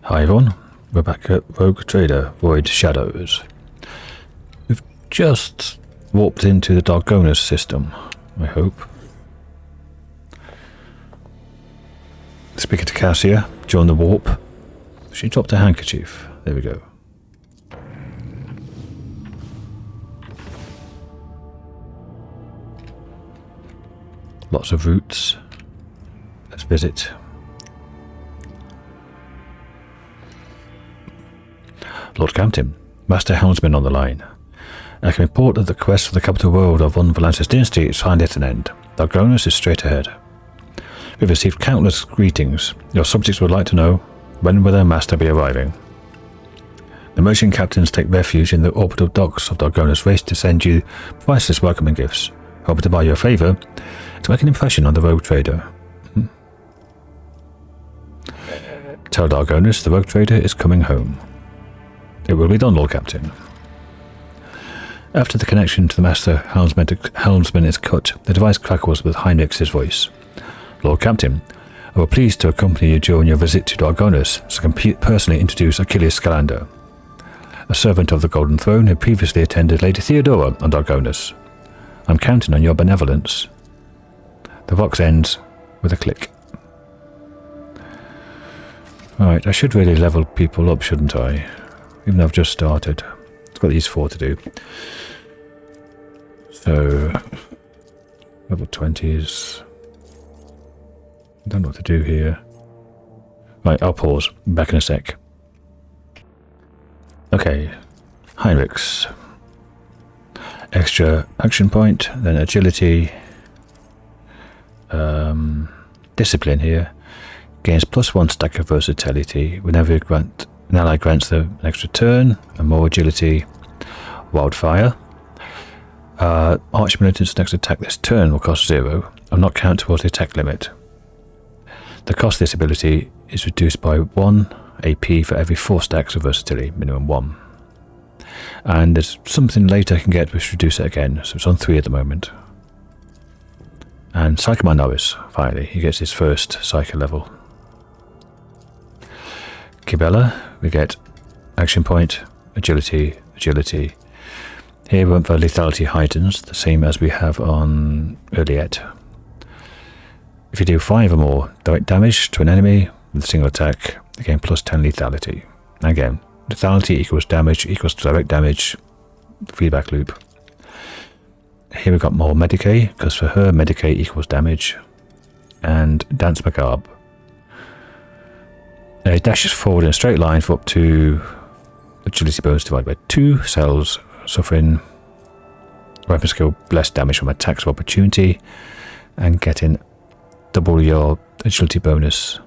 Hi everyone, we're back at Rogue Trader, Void Shadows. We've just warped into the Dargonus system, I hope. Speaking to Cassia, during the warp, she dropped a handkerchief. There we go. Lots of routes. Let's visit. Lord Captain, Master Helmsman on the line. I can report that the quest for the capital world of Von Valance's dynasty is finally at an end. Dargonus is straight ahead. We've received countless greetings. Your subjects would like to know, when will their master be arriving? The merchant captains take refuge in the orbital docks of Dargonus race to send you priceless welcoming gifts, hoping to buy you a favour to make an impression on the rogue trader. Tell Dargonus the rogue trader is coming home. It will be done, Lord Captain. After the connection to the Master Helmsman is cut, the device crackles with Heinrich's voice. Lord Captain, I will be pleased to accompany you during your visit to Dargonus, so I can personally introduce Achilles Scalander, a servant of the Golden Throne who previously attended Lady Theodora on Dargonus. I'm counting on your benevolence. The vox ends with a click. Right, I should really level people up, shouldn't I? Even though I've just started. I've got these 4 to do. So, level 20s. I don't know what to do here. Right, I'll pause. Back in a sec. Okay, Heinrichs. Extra action point, then agility. Discipline here. Gains +1 stack of versatility whenever an ally grants them an extra turn and more agility. Wildfire. Arch militants next attack this turn will cost 0 and not count towards the attack limit. The cost of this ability is reduced by 1 AP for every 4 stacks of versatility, minimum 1. And there's something later I can get which reduce it again, so it's on 3 at the moment. And Psyker Novice, finally, he gets his first Psyker level. Kibella, we get action point, agility. Here the lethality heightens, the same as we have on Earliet. If you do 5 or more direct damage to an enemy with a single attack, again +10 lethality. Again, lethality equals damage equals direct damage, feedback loop. Here we've got more Medicae, because for her Medicae equals damage, and Dance Macabre. It dashes forward in a straight line for up to agility bonus divided by 2 cells, suffering weapon skill less damage from attacks of opportunity, and getting double your agility bonus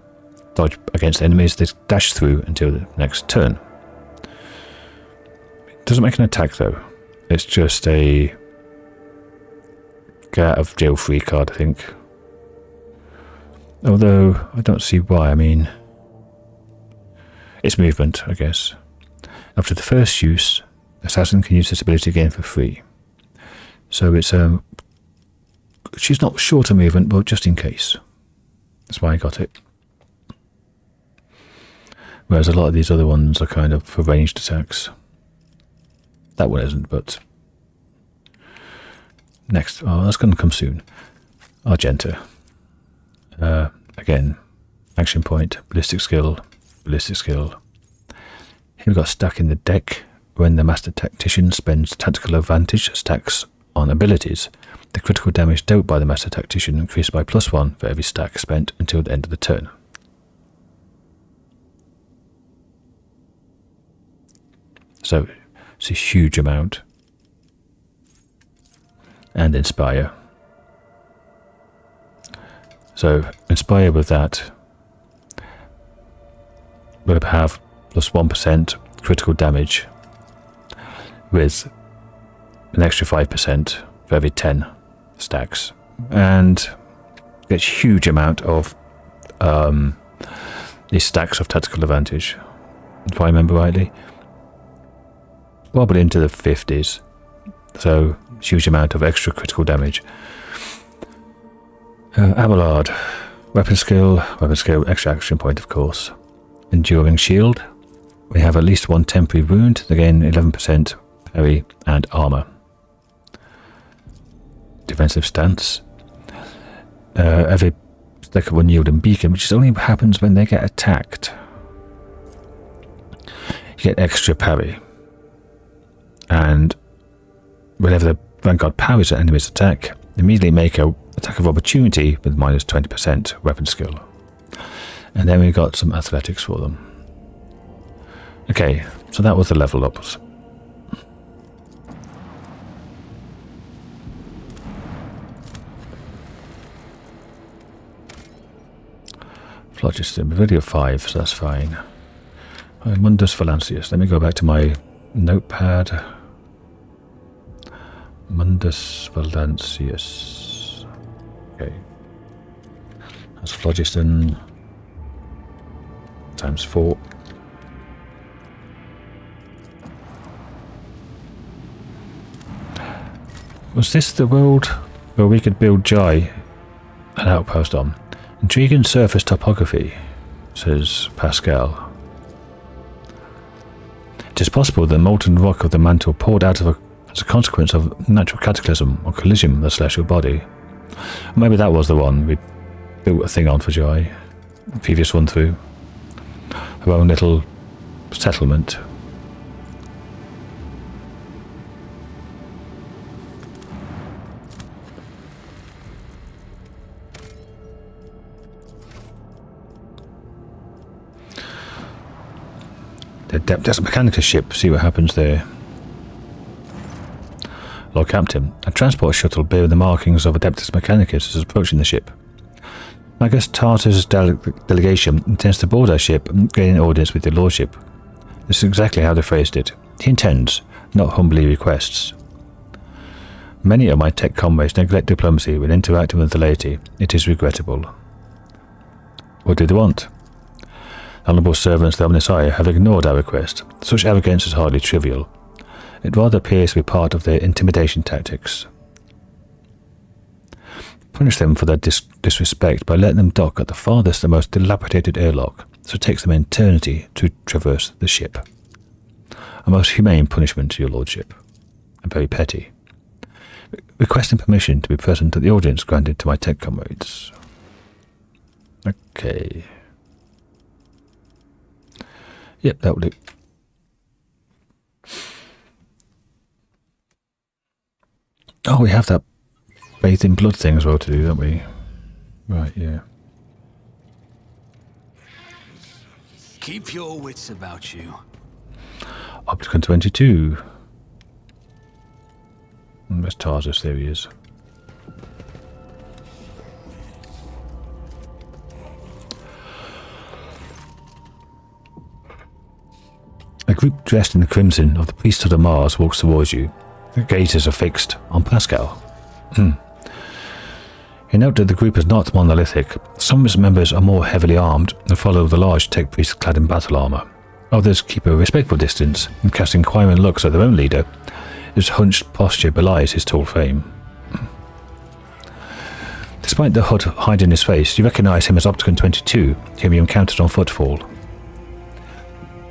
dodge against enemies that dash through until the next turn. It doesn't make an attack though, it's just a get out of jail free card, I think. Although I don't see why. I mean, it's movement, I guess. After the first use, assassin can use this ability again for free. So it's she's not shorter movement, but just in case. That's why I got it. Whereas a lot of these other ones are kind of for ranged attacks. That one isn't, but next, oh, that's going to come soon. Argenta. Again, action point, ballistic skill. Here we've got stack in the deck. When the Master Tactician spends tactical advantage stacks on abilities, the critical damage dealt by the Master Tactician increases by +1 for every stack spent until the end of the turn. So it's a huge amount. And Inspire. So Inspire with that will have +1% critical damage with an extra 5% for every 10 stacks, and gets huge amount of these stacks of tactical advantage, if I remember rightly. Probably into the 50s, so huge amount of extra critical damage. Abelard, weapon skill, extra action point of course. enduring shield. We have at least one temporary wound, again 11% parry and armor. Defensive stance. Every stack of unyielding beacon, which only happens when they get attacked. You get extra parry. And whenever the Vanguard parries an enemy's attack, immediately make a attack of opportunity with minus 20% weapon skill. And then we got some athletics for them. Okay, so that was the level ups. Phlogiston, video 5, so that's fine. Mundus Valancius. Let me go back to my notepad. Mundus Valancius. Okay. That's Phlogiston times 4. Was this the world where we could build Jai an outpost on? Intriguing surface topography, says Pascal. It is possible the molten rock of the mantle poured out as a consequence of natural cataclysm or collision with the celestial body. Maybe that was the one we built a thing on for Jai, the previous one through. Her own little settlement. The Adeptus Mechanicus ship, see what happens there. Lord Captain, a transport shuttle bearing the markings of Adeptus Mechanicus is approaching the ship. Magus Tartar's delegation intends to board our ship and gain an audience with your lordship. This is exactly how they phrased it. He intends, not humbly requests. Many of my tech comrades neglect diplomacy when interacting with the laity. It is regrettable. What do they want? Honourable servants of the Omnissiah have ignored our request. Such arrogance is hardly trivial. It rather appears to be part of their intimidation tactics. Punish them for their disrespect by letting them dock at the farthest and most dilapidated airlock, so it takes them an eternity to traverse the ship. A most humane punishment, your lordship, and very petty. Requesting permission to be present at the audience granted to my tech comrades. Okay. Yep, that will do. Oh, we have that bathed in blood thing as well to do, don't we? Right, yeah. Keep your wits about you. Opticon 22. Where's Tarsus? There he is. A group dressed in the crimson of the priesthood of Mars walks towards you. Their gazes are fixed on Pascal. You note that the group is not monolithic. Some of its members are more heavily armed and follow the large tech priest clad in battle armor. Others keep a respectful distance and cast inquiring looks at their own leader. His hunched posture belies his tall frame. Despite the hood hiding his face, you recognize him as Opticon 22, whom you encountered on Footfall.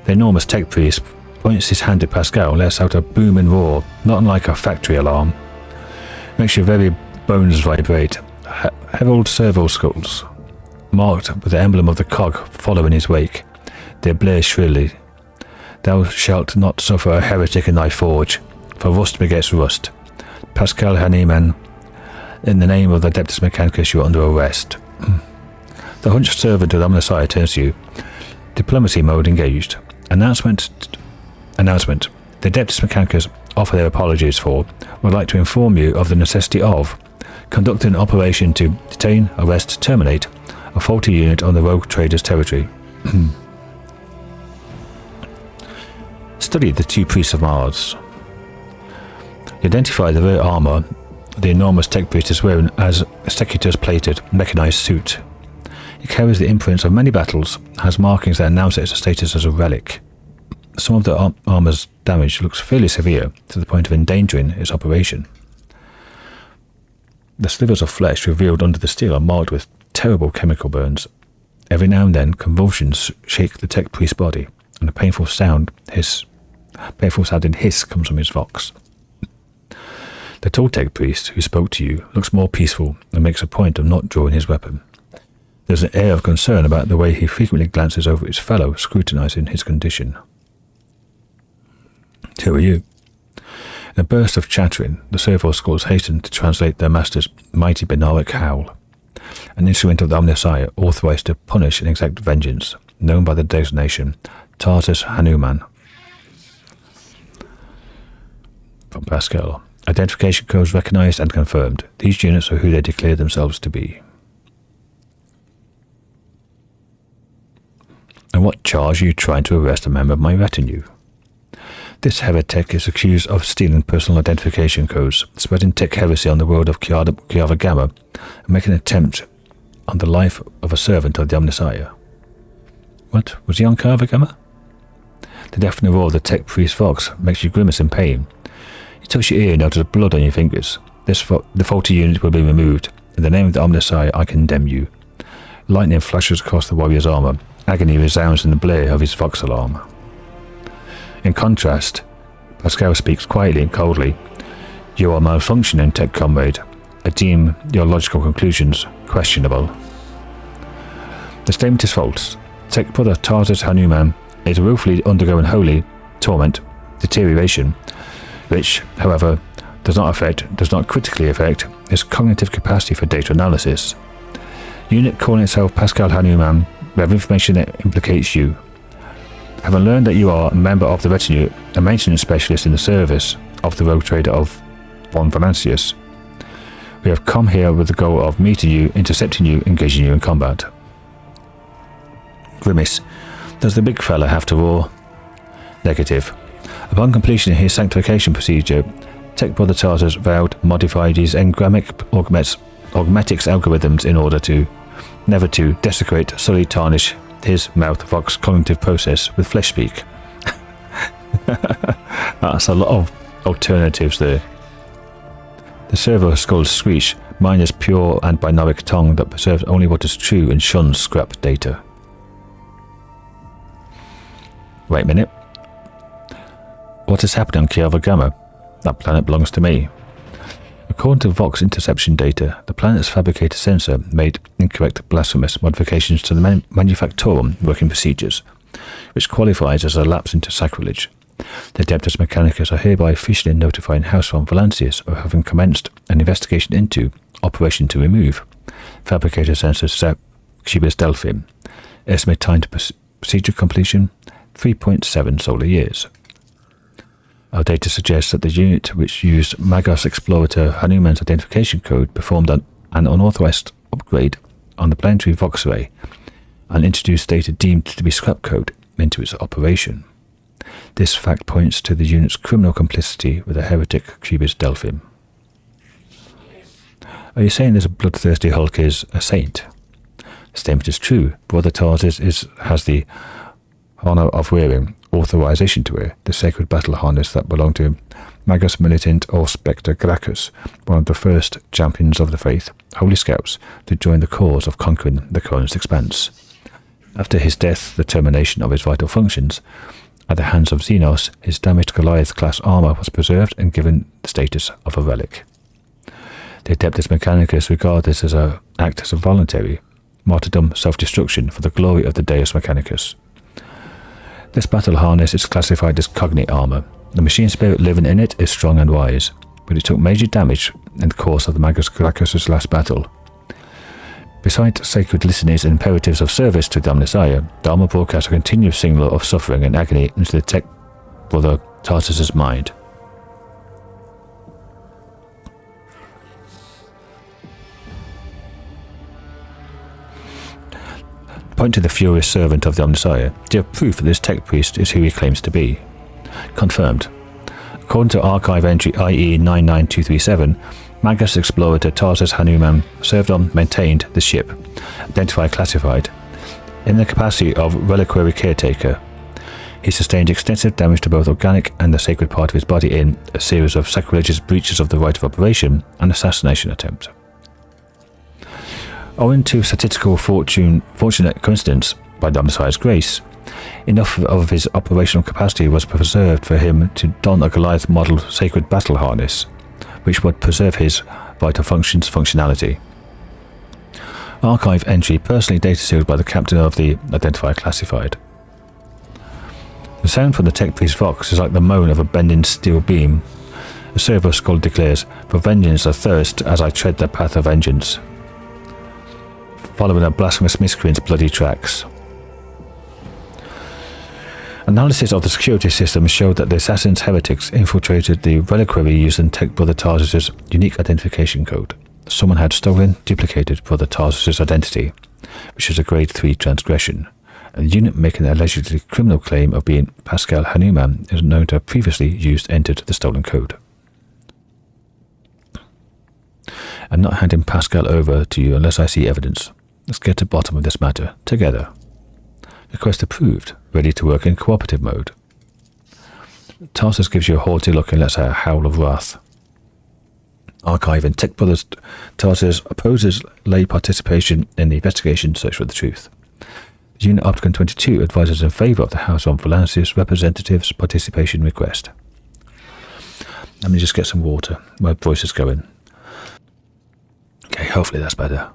The enormous tech priest points his hand at Pascal and lets out a boom and roar, not unlike a factory alarm. It makes your very bones vibrate. Herald servo skulls, marked with the emblem of the cog, follow in his wake. They blare shrilly. Thou shalt not suffer a heretic in thy forge, for rust begets rust. Pascal Hahnemann, in the name of the Adeptus Mechanicus, you are under arrest. The hunched servant of the Omnissiah turns to you. Diplomacy mode engaged. Announcement. The Adeptus Mechanicus offer their apologies for, would like to inform you of the necessity of conducting an operation to detain, arrest, terminate a faulty unit on the rogue trader's territory. Study the two priests of Mars. You identify the rear armor the enormous tech priest is wearing as a Secutor's plated, mechanized suit. It carries the imprints of many battles and has markings that announce its status as a relic. Some of the armor's damage looks fairly severe, to the point of endangering its operation. The slivers of flesh revealed under the steel are marked with terrible chemical burns. Every now and then, convulsions shake the tech priest's body, and a painful sounding hiss comes from his vox. The tall tech priest who spoke to you looks more peaceful and makes a point of not drawing his weapon. There's an air of concern about the way he frequently glances over his fellow, scrutinizing his condition. Who are you? In a burst of chattering, the servo skulls hasten to translate their master's mighty Benaric howl, an instrument of the Omnissiah authorized to punish and exact vengeance, known by the designation Tarsus Hanuman. From Pascal. Identification codes recognized and confirmed. These units are who they declare themselves to be. And what charge are you trying to arrest a member of my retinue? This heretic is accused of stealing personal identification codes, spreading tech heresy on the world of Kiava Gamma, and making an attempt on the life of a servant of the Omnissiah. What? Was he on Kiava Gamma? The deafening roar of the tech priest Vox makes you grimace in pain. You touch your ear and notice blood on your fingers. The faulty unit will be removed. In the name of the Omnissiah, I condemn you. Lightning flashes across the warrior's armor. Agony resounds in the blare of his Vox alarm. In contrast, Pascal speaks quietly and coldly. You are malfunctioning, tech comrade. I deem your logical conclusions questionable. The statement is false. Tech brother Tarsus Hanuman is willfully undergoing holy torment, deterioration, which, however, does not critically affect his cognitive capacity for data analysis. Unit calling itself Pascal Hanuman, we have information that implicates you. Having learned that you are a member of the retinue, a maintenance specialist in the service of the rogue trader of von Valancius, we have come here with the goal of meeting you, intercepting you, engaging you in combat. Grimace, does the big fella have to roar? Negative. Upon completion of his sanctification procedure, Tech Brother Tarsus vowed modified his engrammic augmetics algorithms in order to never to desecrate, sully, tarnish his mouth vox cognitive process with flesh speak. That's a lot of alternatives there. The servo skulls screech, mine is pure and binaric tongue that preserves only what is true and shuns scrap data. Wait a minute. What is happening on Kiava Gamma? That planet belongs to me. According to Vox interception data, the planet's fabricated sensor made incorrect blasphemous modifications to the manufactorum working procedures, which qualifies as a lapse into sacrilege. The Adeptus Mechanicus are hereby officially notifying House von Valancius of having commenced an investigation into Operation to Remove fabricated sensor Cubus Delphim. Estimate time to procedure completion 3.7 solar years. Our data suggests that the unit which used Magos Explorator Hanuman's identification code performed an unauthorized upgrade on the planetary Vox ray and introduced data deemed to be scrap code into its operation. This fact points to the unit's criminal complicity with the heretic Cubus Delphim. Are you saying this bloodthirsty Hulk is a saint? The statement is true. Brother Tarsus has the honor of wearing authorization to wear the sacred battle harness that belonged to Magus Militant or Spectre Gracchus, one of the first champions of the faith, holy scouts, to join the cause of conquering the Koronus Expanse. After his death, the termination of his vital functions, at the hands of Xenos, his damaged Goliath-class armor was preserved and given the status of a relic. The Adeptus Mechanicus regard this as an act as a voluntary martyrdom, self-destruction for the glory of the Deus Mechanicus. This battle harness is classified as cognate armor. The machine spirit living in it is strong and wise, but it took major damage in the course of the Magus Gracchus' last battle. Besides sacred litanies and imperatives of service to the Omnissiah, the armor broadcasts a continuous signal of suffering and agony into the tech brother Tarsus' mind. Point to the furious servant of the Omnissiah. Do you have proof that this tech priest is who he claims to be? Confirmed. According to archive entry IE 99237, Magus Explorator Tarsus Hanuman served on, maintained the ship, identified classified, in the capacity of reliquary caretaker. He sustained extensive damage to both organic and the sacred part of his body in a series of sacrilegious breaches of the right of operation and assassination attempt. Owing to statistical fortunate coincidence by the Messiah's grace, enough of his operational capacity was preserved for him to don a Goliath model sacred battle harness, which would preserve his vital functionality. Archive entry personally data sealed by the captain of the identifier classified. The sound from the tech priest's vox is like the moan of a bending steel beam. A servo skull declares, "For vengeance I thirst as I tread the path of vengeance," following a blasphemous miscreant's bloody tracks. Analysis of the security system showed that the assassin's heretics infiltrated the reliquary using Tech Brother Tarsus's unique identification code. Someone had stolen, duplicated Brother Tarsus's identity, which is a grade 3 transgression, and the unit making an allegedly criminal claim of being Pascal Hanuman is known to have previously entered the stolen code. I'm not handing Pascal over to you unless I see evidence. Let's get to the bottom of this matter, together. Request approved, ready to work in cooperative mode. Tarsus gives you a haughty look and lets out a howl of wrath. Archive and Tech Brothers Tarsus opposes lay participation in the investigation search for the truth. Unit Opticon 22 advises in favour of the House of Valancius representatives' participation request. Let me just get some water. My voice is going. Okay, hopefully that's better.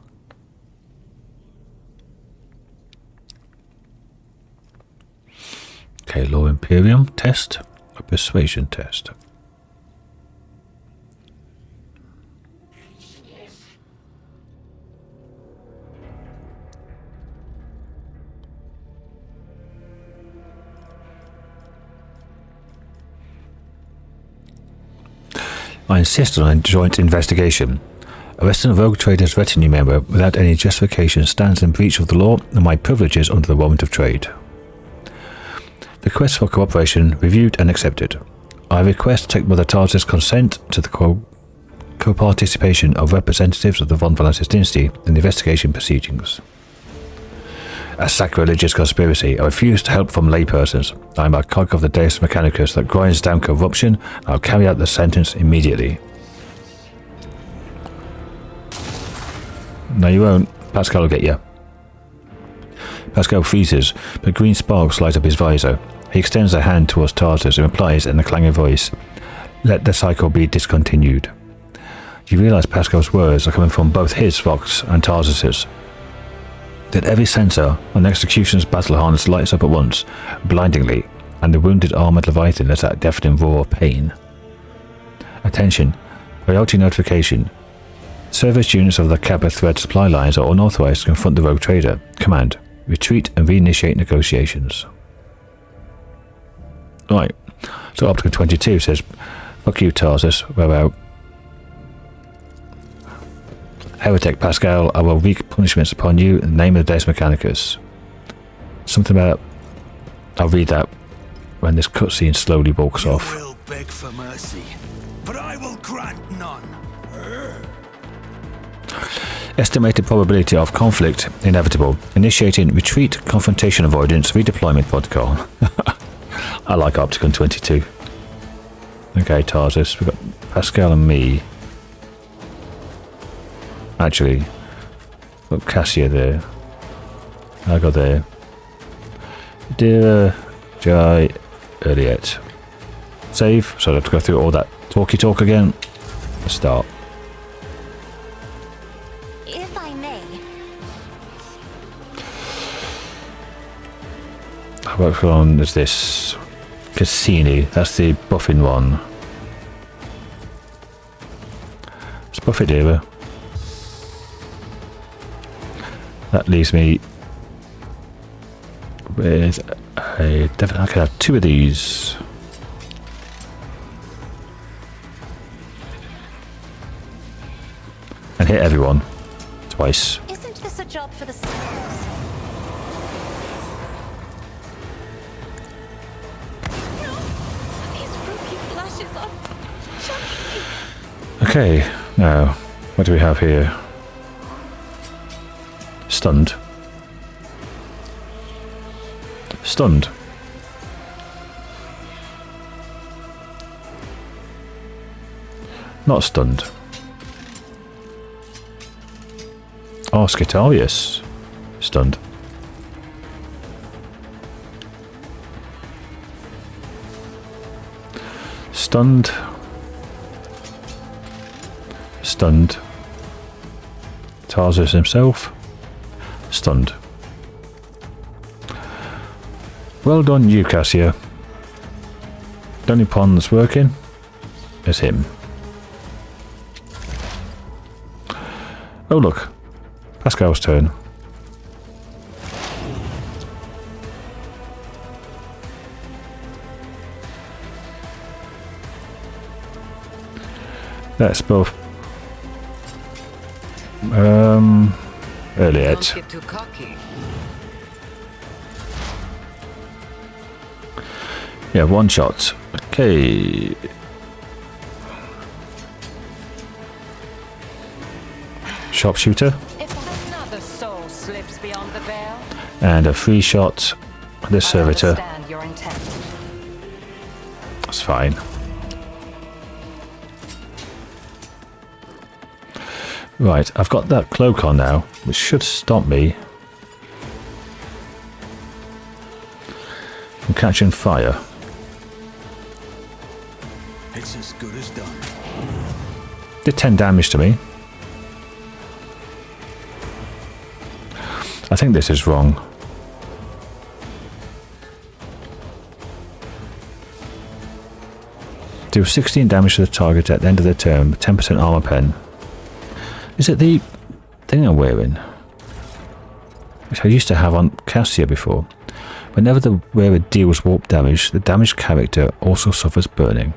Okay, Law Imperium test, a persuasion test. I insist on a joint investigation. Arresting a rogue trader's retinue member without any justification stands in breach of the law and my privileges under the warrant of trade. Request for cooperation reviewed and accepted. I request Tech Brother Tarsus' consent to the co-participation of representatives of the Von Valancius dynasty in the investigation proceedings. A sacrilegious conspiracy. I refuse to help from laypersons. I am a cog of the Deus Mechanicus that grinds down corruption, and I'll carry out the sentence immediately. No, you won't. Pascal will get you. Pascal freezes, but green sparks light up his visor. He extends a hand towards Tarsus and replies in a clanging voice, "Let the cycle be discontinued." You realize Pascal's words are coming from both his vox and Tarsus's. That every sensor on the execution's battle harness lights up at once, blindingly, and the wounded armored Leviathan lets out a deafening roar of pain. Attention, priority notification. Service units of the Kappa Thread supply lines are unauthorized to confront the rogue trader. Command, retreat and reinitiate negotiations. Right, so Optica 22 says, "Fuck you, Tarsus, we're out." Heretic Pascal, I will wreak punishments upon you in the name of the Deus Mechanicus. Something about... I'll read that when this cutscene slowly walks off. You will beg for mercy, but I will grant none. Estimated probability of conflict inevitable. Initiating retreat, confrontation avoidance, redeployment protocol. I like Opticon 22. Okay, Tarsus, we've got Pascal and me. Actually, got Cassia there. I got there. Dear Jai Elliot. Save, so I have to go through all that talky talk again. Let's start. If I may. What one is this? Cassini, that's the buffing one. Let's buff it here. That leaves me with a... Definitely I can have 2 of these. And hit everyone. Twice. Isn't this a job for the stars? No! These rookie flashes are shocking. Okay, now, what do we have here? Stunned. Stunned. Not stunned. Oh, Skitarius. Stunned. Stunned. Stunned. Tarsus himself. Stunned. Well done, you, Cassia. The only pawn that's working is him. Oh, look. Pascal's turn. That's both early Don't get too cocky. Yeah, one shot. Okay. Sharpshooter. If another soul slips beyond the veil, And a free shot. The I servitor. understand your intent. That's fine. Right, I've got that cloak on now, which should stop me from catching fire. It's as good as done. Did 10 damage to me. I think this is wrong. Do 16 damage to the target at the end of the turn, 10% armor pen. Is it the thing I'm wearing? Which I used to have on Cassia before. Whenever the wearer deals warp damage, the damaged character also suffers burning.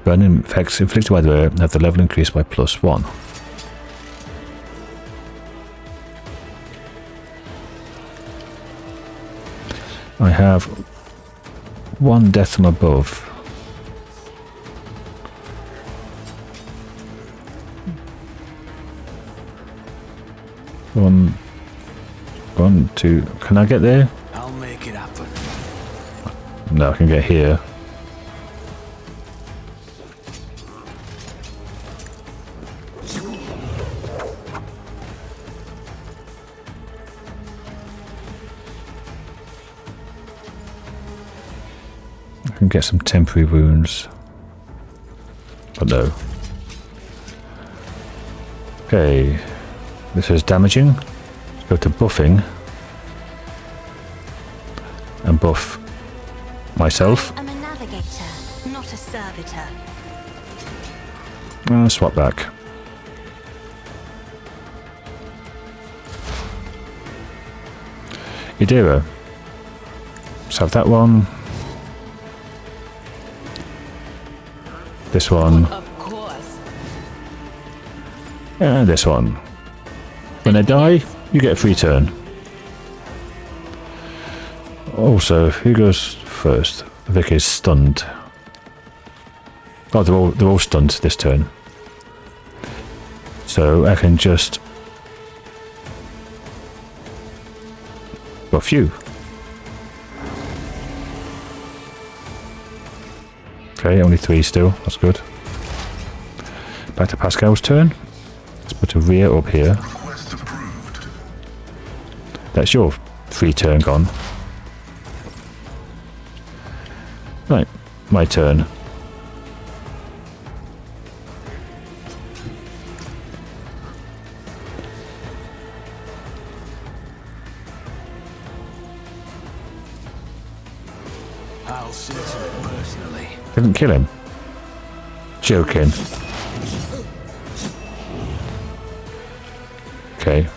Burning effects inflicted by the wearer have the level increased by +1. I have one death from above. One, two. Can I get there? I'll make it happen. No, I can get here. I can get some temporary wounds. But no. Okay. This is damaging. Let's go to buffing. And buff myself. I'm a navigator, not a servitor. Swap back. Theodora. Let's have that one. This one. Of course. And this one. When I die, you get a free turn. Also, who goes first? Vic is stunned. Oh, they're all stunned this turn. So I can just buff you. Okay, only 3 still. That's good. Back to Pascal's turn. Let's put a rear up here. That's your free turn gone. Right, my turn. I'll see to it personally. Didn't kill him. Joking. Okay.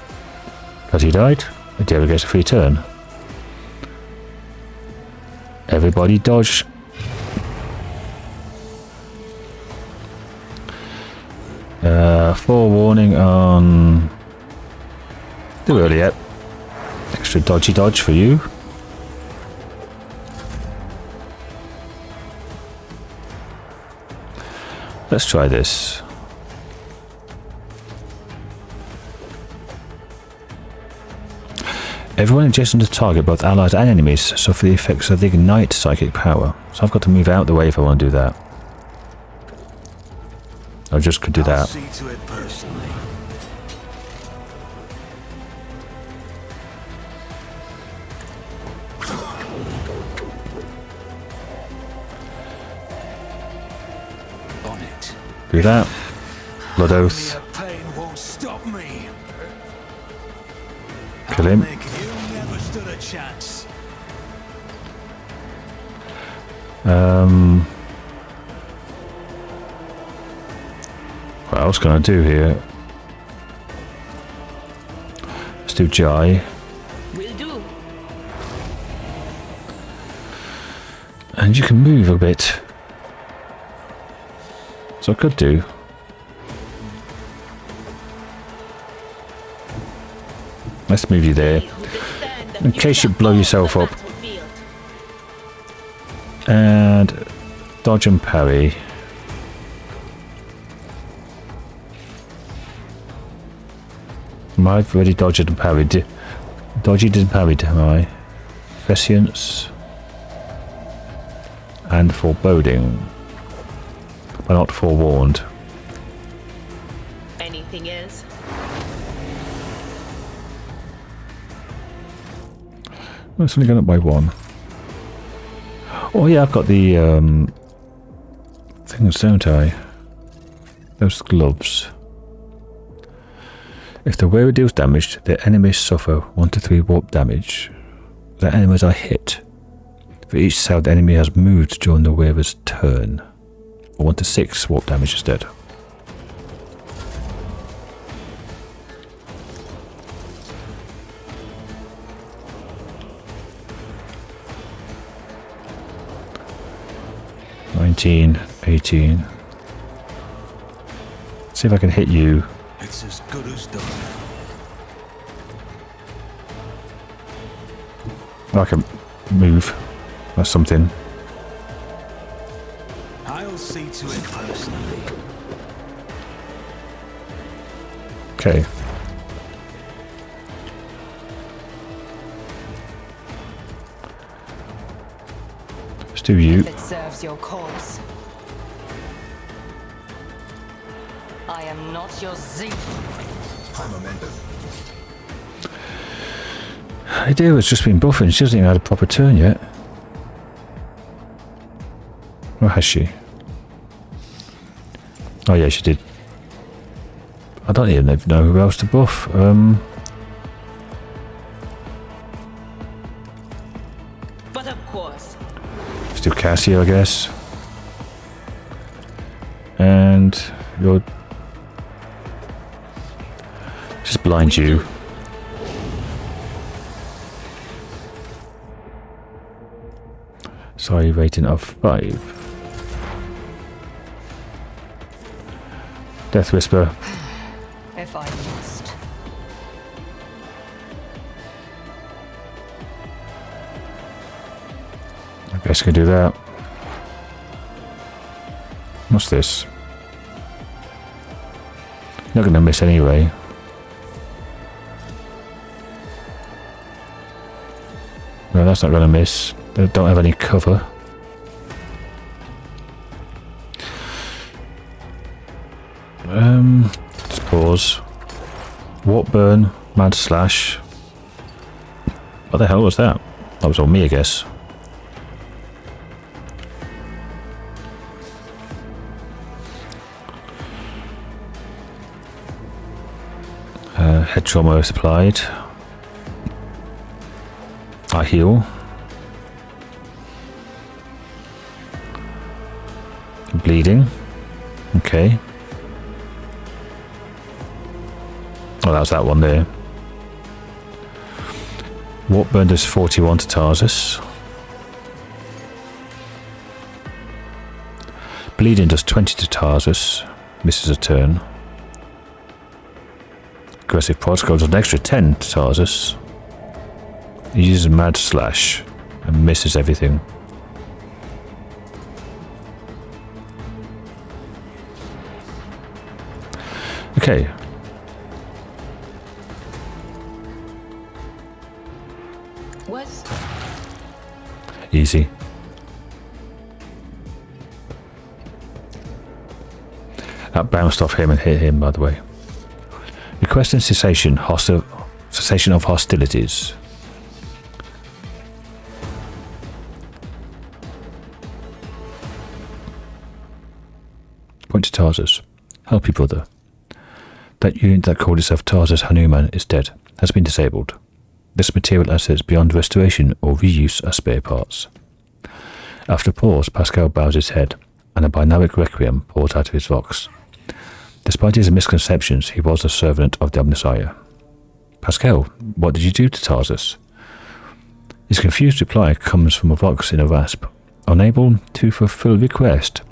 Has he died? Theodora gets a free turn. Everybody dodge. Forewarning on... Too early yet. Extra dodgy dodge for you. Let's try this. Everyone adjacent to the target, both allies and enemies, suffer the effects of the ignite psychic power. So I've got to move out the way if I want to do that. I just could do I'll that. see to it personally. On it. Do that. Blood Oath. Your pain won't stop me. Kill him. You never stood a chance. What else can I do here? Let's do Jai. Will do. And you can move a bit. So I could do. Let's move you there. In case you blow yourself up. And dodge and parry. Am I already dodged and parried? Dodged and parried, am I? Prescience. And foreboding. But not forewarned. Anything else? Oh, it's only gone up by 1. Oh yeah, I've got the things, don't I? Those gloves. If the wearer deals damage, the enemies suffer 1 to 3 warp damage. The enemies are hit. For each cell the enemy has moved during the wearer's turn. Or 1 to 6 warp damage instead. $19, $18. See if I can hit you. It's as good as done. I can move. That's something. I'll see to it personally. Okay. Let's do you. It serves your cause. I am not your zeal. I do, it's just been buffing. She hasn't even had a proper turn yet. Or has she? Oh yeah, she did. I don't even know who else to buff. But of course. Let's do Cassio, I guess. And you're... Just blind you. Sorry, rating of 5. Death Whisper. If I must. I guess I can do that. What's this? Not gonna miss anyway. No, that's not gonna miss. They don't have any cover. Just pause. Warp burn, mad slash. What the hell was that? That was on me, I guess. Head trauma is applied. I heal. Bleeding. Okay. Oh, that was that one there. Warp burn does 41 to Tarsus. Bleeding does 20 to Tarsus. Misses a turn. Aggressive protocol does an extra 10 to Tarsus. He uses Mad Slash and misses everything. Okay. What? Easy. That bounced off him and hit him, by the way. Requesting cessation of hostilities. Point to Tarsus. Help you, brother. That unit that called itself Tarsus Hanuman is dead, has been disabled. This material assets beyond restoration or reuse as spare parts. After a pause, Pascal bows his head, and a binaric requiem pours out of his vox. Despite his misconceptions, he was a servant of the Omnissiah. Pascal, what did you do to Tarsus? His confused reply comes from a vox in a rasp. Unable to fulfill request.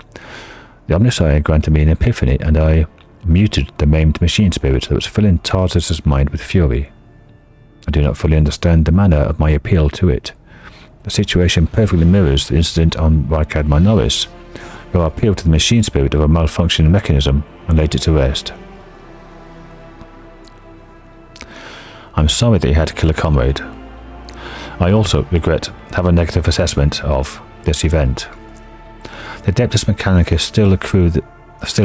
The Omnissiah granted me an epiphany, and I muted the maimed machine spirit that was filling Tarsus's mind with fury. I do not fully understand the manner of my appeal to it. The situation perfectly mirrors the incident on Rykad Minoris, where I appealed to the machine spirit of a malfunctioning mechanism and laid it to rest. I'm sorry that you had to kill a comrade. I also regret having a negative assessment of this event. The Adeptus Mechanicus still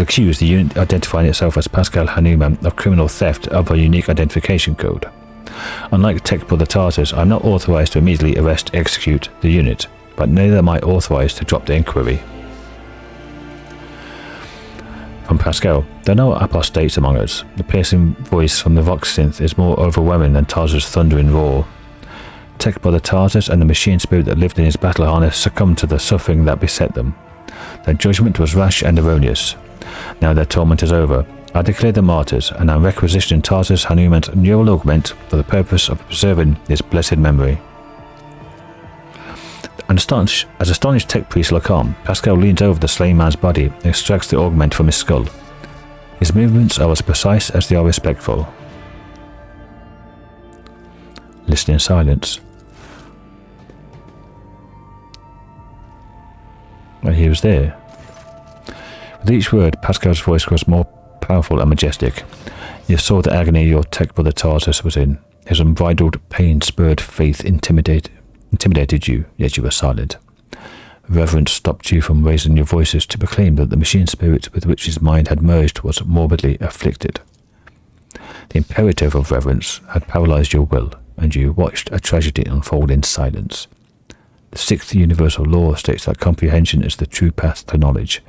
accuse the unit identifying itself as Pascal Hanuman of criminal theft of a unique identification code. Unlike Tech Brother Tarsus, I am not authorized to immediately execute the unit, but neither am I authorized to drop the inquiry. From Pascal, there are no apostates among us. The piercing voice from the Vox synth is more overwhelming than Tarsus' thundering roar. Tech Brother Tarsus and the machine spirit that lived in his battle harness succumbed to the suffering that beset them. Their judgment was rash and erroneous. Now their torment is over. I declare them martyrs, and am requisitioning Tarsus Hanuman's neural augment for the purpose of preserving his blessed memory. As astonished tech priests look on, Pascal leans over the slain man's body and extracts the augment from his skull. His movements are as precise as they are respectful. Listen in silence. Well, he was there. With each word, Pascal's voice grows more powerful and majestic. You saw the agony your tech brother Tarsus was in. His unbridled pain-spurred faith intimidated you, yet you were silent. Reverence stopped you from raising your voices to proclaim that the machine spirit with which his mind had merged was morbidly afflicted. The imperative of reverence had paralyzed your will, and you watched a tragedy unfold in silence. The sixth universal law states that comprehension is the true path to knowledge,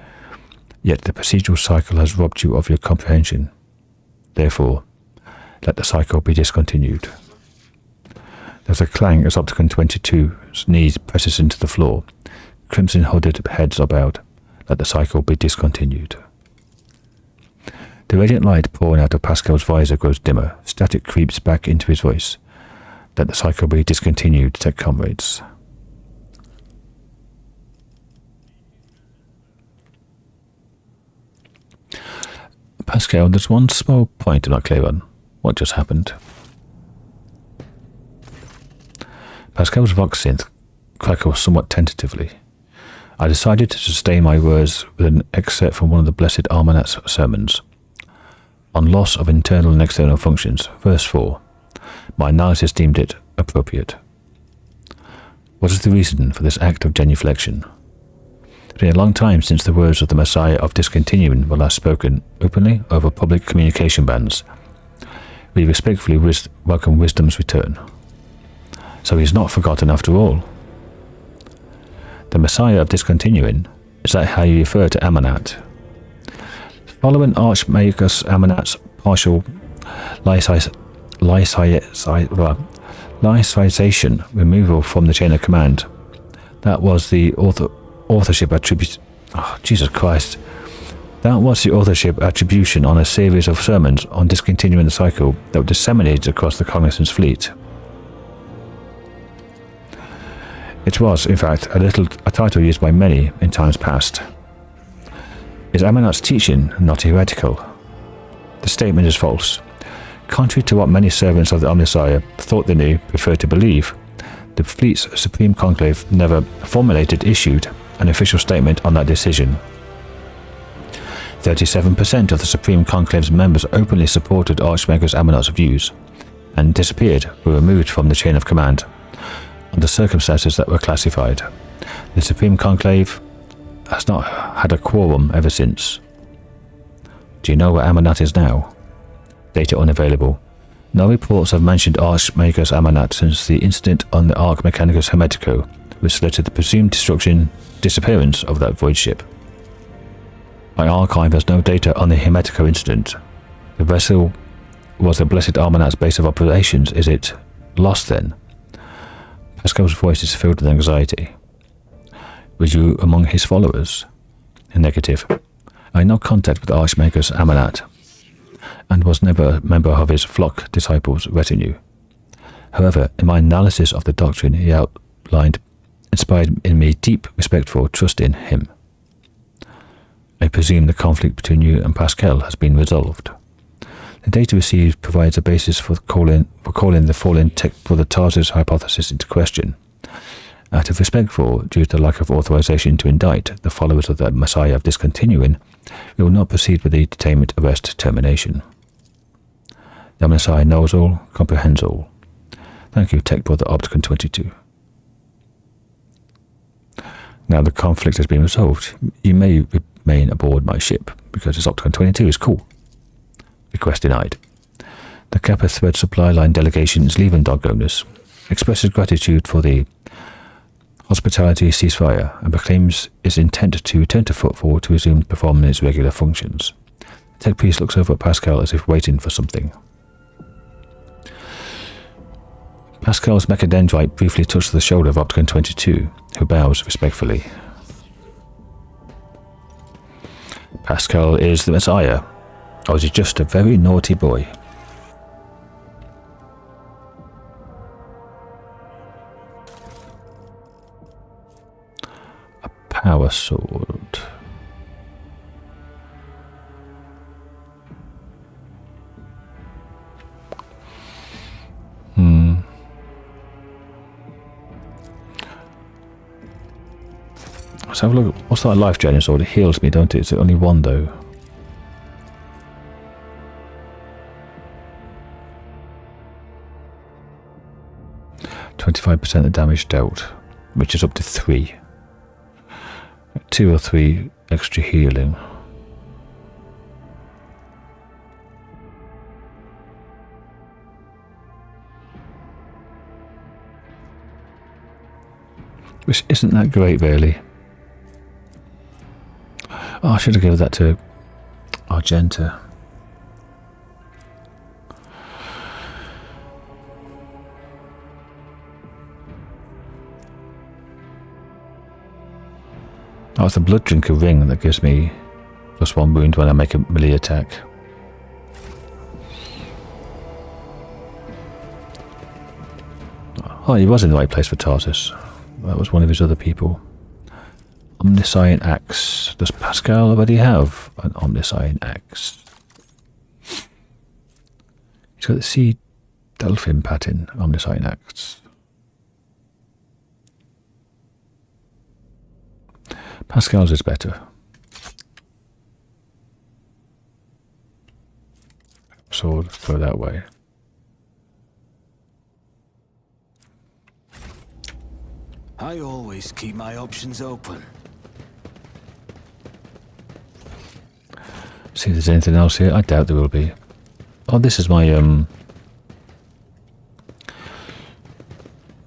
yet the procedural cycle has robbed you of your comprehension. Therefore, let the cycle be discontinued. There's a clang as Opticon 22's knees presses into the floor. Crimson-hooded heads are bowed. Let the cycle be discontinued. The radiant light pouring out of Pascal's visor grows dimmer. Static creeps back into his voice. Let the cycle be discontinued, tech comrades. Pascal, there's one small point I'm not clear on. What just happened? Pascal's vox synth crackles somewhat tentatively. I decided to sustain my words with an excerpt from one of the Blessed Almanac's sermons. On loss of internal and external functions, verse 4. My analysis deemed it appropriate. What is the reason for this act of genuflection? It has been a long time since the words of the Messiah of discontinuing were last spoken openly over public communication bans. We respectfully welcome wisdom's return. So he's not forgotten after all. The Messiah of discontinuing, is that how you refer to Amanat? Following Archmagus Amanat's partial lysization removal from the chain of command, that was the authorship attribution. Oh, Jesus Christ. That was the authorship attribution on a series of sermons on discontinuing the cycle that were disseminated across the Cognizance fleet. It was, in fact, a title used by many in times past. Is Amanat's teaching not heretical? The statement is false. Contrary to what many servants of the Omnissiah thought they knew, preferred to believe, the fleet's Supreme Conclave never issued an official statement on that decision. 37% of the Supreme Conclave's members openly supported Archmagus Amanat's views, and disappeared or removed from the chain of command under circumstances that were classified. The Supreme Conclave has not had a quorum ever since. Do you know where Amanat is now? Data unavailable. No reports have mentioned Archmagus Amanat since the incident on the Arch Mechanicus Hermetico, which led to the presumed disappearance of that void ship. My archive has no data on the Hermetico incident. The vessel was the Blessed Amanat's base of operations. Is it lost then? Pascal's voice is filled with anxiety. Were you among his followers? Negative. I had no contact with Archmagus Amanat, and was never a member of his flock disciples' retinue. However, in my analysis of the doctrine he outlined inspired in me deep respectful trust in him. I presume the conflict between you and Pascal has been resolved. The data received provides a basis for calling the fallen tech brother Tarsus hypothesis into question. Out of respect for, due to the lack of authorization to indict, the followers of the Messiah of discontinuing, we will not proceed with the detainment, arrest, termination. The Messiah knows all, comprehends all. Thank you, Tech Brother Opticon 22. Now the conflict has been resolved. You may remain aboard my ship, because this Opticon 22 is cool. Request denied. The Kappa Thread Supply Line delegation is leaving Dargonus, expresses gratitude for the hospitality ceasefire, and proclaims its intent to return to Footfall to resume performing its regular functions. The tech priest looks over at Pascal as if waiting for something. Pascal's mechadendrite briefly touches the shoulder of Opticon 22, who bows respectfully. Pascal is the Messiah, or is he just a very naughty boy? A power sword. Let's have a look. What's that life genius sword? It heals me, don't it? Is it only one though? %25% of damage dealt, which is up to 3. 2 or 3 extra healing. Which isn't that great, really. Oh, I should have given that to Argenta. Oh, it's the Blood Drinker ring that gives me +1 wound when I make a melee attack. Oh, he was in the right place for Tarsus. That was one of his other people. Omniscient Axe. Does Pascal already have an Omniscient Axe? He's got the Sea Delphin pattern Omniscient Axe. Pascal's is better. Sword, go that way. I always keep my options open. See if there's anything else here. I doubt there will be. Oh, this is my room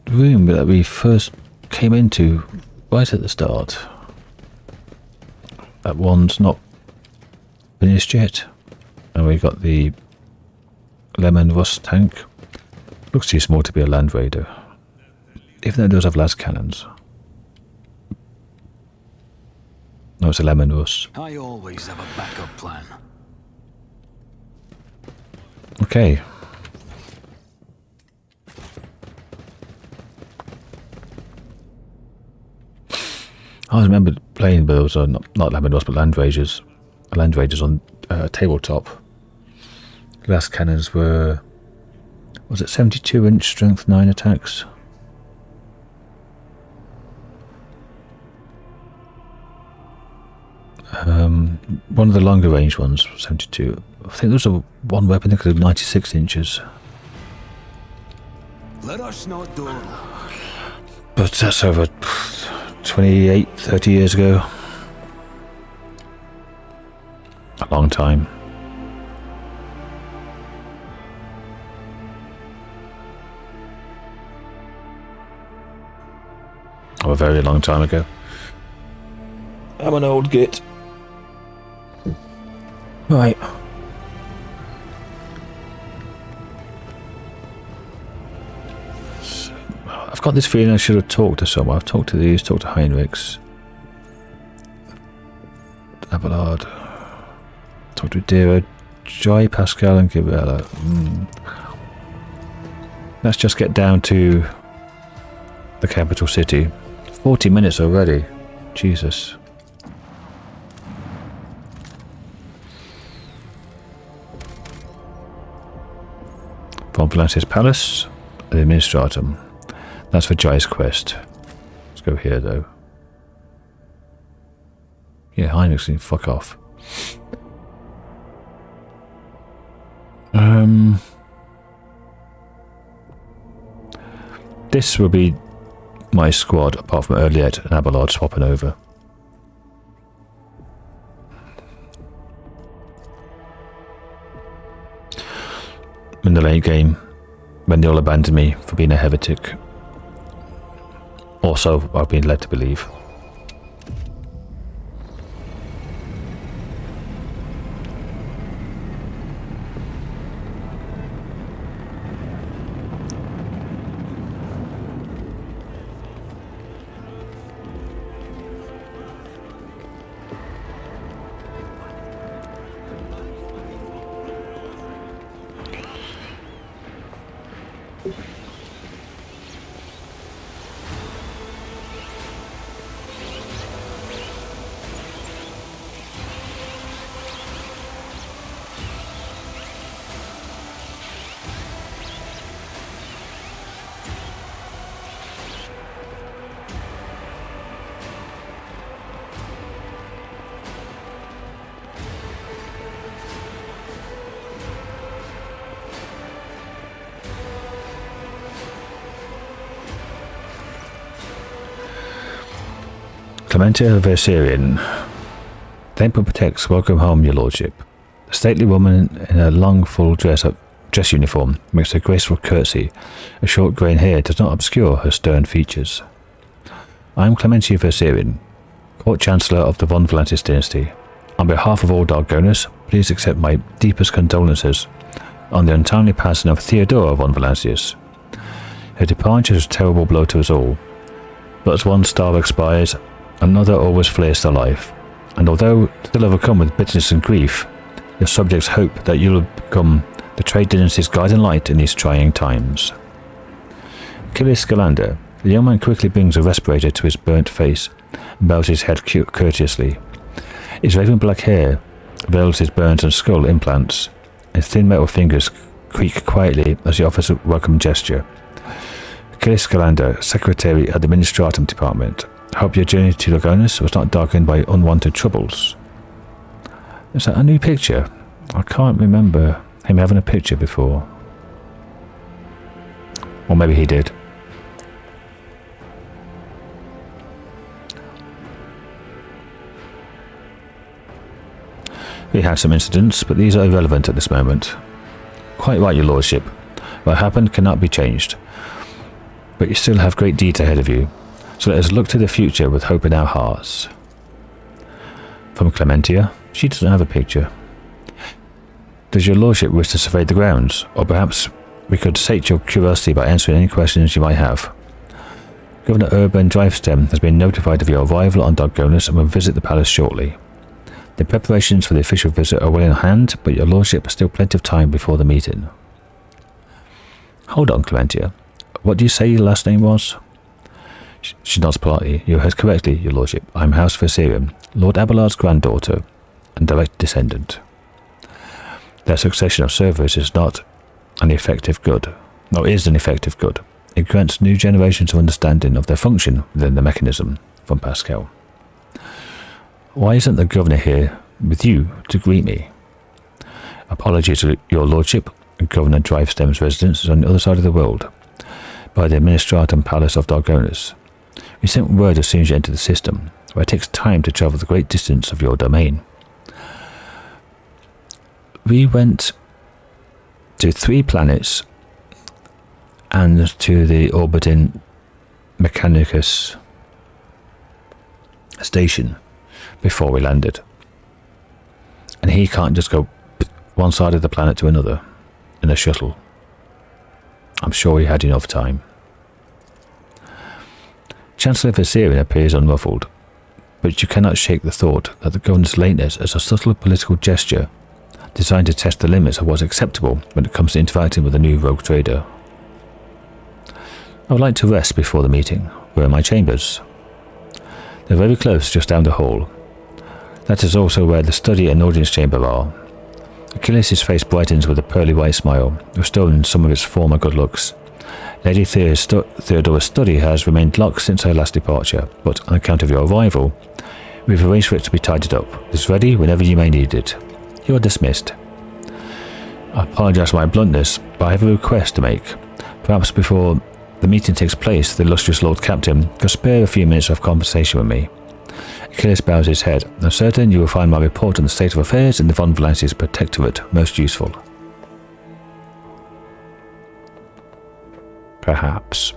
that we first came into right at the start. That one's not finished yet. And we got the Lemon Rust tank. Looks too small to be a Land Raider. Even though it does have las cannons. No, it's a Lemon Rust. I always have a backup plan. Okay. I remember playing with those, not Lemon Rust, but Land Raiders. Land Raiders on tabletop. Glass cannons were, was it 72-inch strength 9 attacks? One of the longer range ones, 72. I think there was one weapon that could do 96 inches. Let us not do. But that's over 28, 30 years ago. A long time. Oh, a very long time ago. I'm an old git. Right. So, I've got this feeling I should have talked to someone. I've talked to these, talked to Heinrichs. Abelard. Talked to Dira, Joy, Pascal and Gibella. Let's just get down to the capital city. 40 minutes already. Jesus. Von Valance's Palace, the Administratum. That's for Jai's quest. Let's go here though. Yeah, Heinrichs can fuck off. This will be my squad, apart from Earliet and Abelard swapping over. In the late game, when they all abandoned me for being a heretic. Also, I've been led to believe. Clementia Verserian. The Emperor protects. Welcome home, your lordship. A stately woman in a long, full dress uniform makes a graceful curtsy. A short grey hair does not obscure her stern features. I am Clementia Verserian, Court Chancellor of the Von Valantis dynasty. On behalf of all Dargonus, please accept my deepest condolences on the untimely passing of Theodora von Valantius. Her departure is a terrible blow to us all. But as one star expires, another always flares to life, and although still overcome with bitterness and grief, your subjects hope that you will become the trade dynasty's guiding light in these trying times. Achilles Scalander. The young man quickly brings a respirator to his burnt face and bows his head courteously. His raven black hair veils his burns and skull implants. His thin metal fingers creak quietly as he offers a welcome gesture. Achilles Scalander, Secretary at the Administratum Department. Hope your journey to Dargonus was not darkened by unwanted troubles. Is that a new picture? I can't remember him having a picture before. Or maybe he did. We had some incidents, but these are irrelevant at this moment. Quite right, your lordship. What happened cannot be changed. But you still have great deeds ahead of you. So let us look to the future with hope in our hearts. From Clementia, she doesn't have a picture. Does your lordship wish to survey the grounds, or perhaps we could sate your curiosity by answering any questions you might have? Governor Urban Drivestem has been notified of your arrival on Dargonus and will visit the palace shortly. The preparations for the official visit are well in hand, but your lordship has still plenty of time before the meeting. Hold on, Clementia. What do you say your last name was? She nods politely. You heard correctly, your lordship. I am House Verserian, Lord Abelard's granddaughter and direct descendant. Their succession of servers is not an effective good. No, is an effective good. It grants new generations of understanding of their function within the mechanism. From Pascal. Why isn't the governor here with you to greet me? Apologies, your lordship. Governor Drivestem's residence is on the other side of the world, by the Administratum Palace of Dargonus. We sent word as soon as you enter the system, where it takes time to travel the great distance of your domain. We went to 3 planets and to the orbiting Mechanicus station before we landed. And he can't just go one side of the planet to another in a shuttle. I'm sure he had enough time. Chancellor Viserion appears unruffled, but you cannot shake the thought that the governor's lateness is a subtle political gesture designed to test the limits of what's acceptable when it comes to interacting with a new rogue trader. I would like to rest before the meeting. Where are my chambers? They're very close, just down the hall. That is also where the study and audience chamber are. Achilles' face brightens with a pearly white smile, restoring some of its former good looks. Lady Theodora's study has remained locked since her last departure, but on account of your arrival, we've arranged for it to be tidied up. It's ready whenever you may need it. You are dismissed. I apologize for my bluntness, but I have a request to make. Perhaps before the meeting takes place, the illustrious Lord Captain could spare a few minutes of conversation with me. Achilles bows his head. I'm certain you will find my report on the state of affairs in the Von Valanci's protectorate most useful. Perhaps.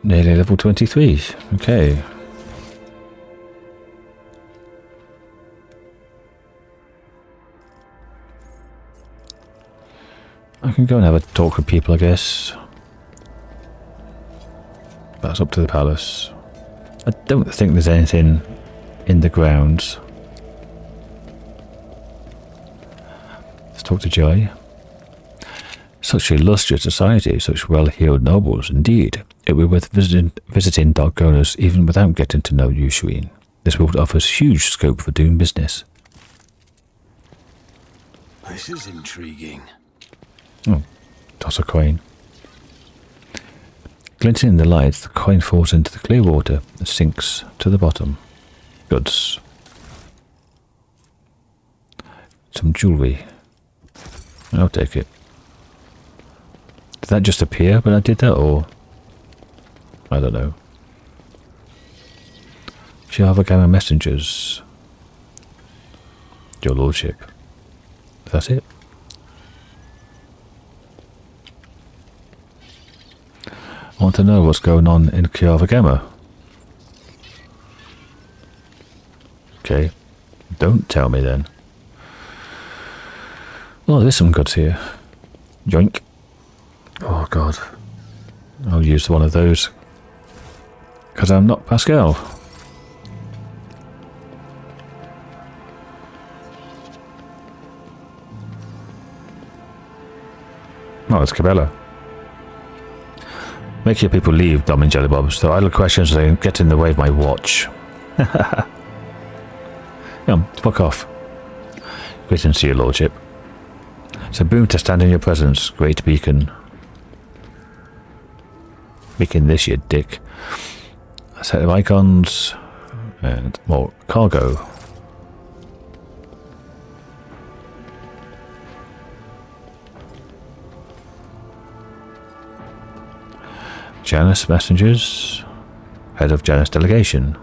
Nearly level 23. Okay. I can go and have a talk with people, I guess. That's up to the palace. I don't think there's anything in the grounds. Let's talk to Joy. Such illustrious society, such well-heeled nobles, indeed. It will be worth visiting Dargonus even without getting to know you, Shireen. This world offers huge scope for doing business. This is intriguing. Oh, toss a coin. Glinting in the light, the coin falls into the clear water and sinks to the bottom. Goods. Some jewellery. I'll take it. Did that just appear when I did that, or? I don't know. Java Gamma Messengers. Your Lordship. Is that it? I want to know what's going on in Kiava Gamma. Okay. Don't tell me then. Well, there's some goods here. Yoink. Oh god. I'll use one of those. Because I'm not Pascal. Oh, it's Cabela. Make your people leave, Dom and Jellybobs. Their idle questions they get in the way of my watch. Fuck off. Greetings to your lordship. It's a boon to stand in your presence, great beacon. Beacon this, you dick. A set of icons and more cargo. Janus messengers. Head of Janus delegation.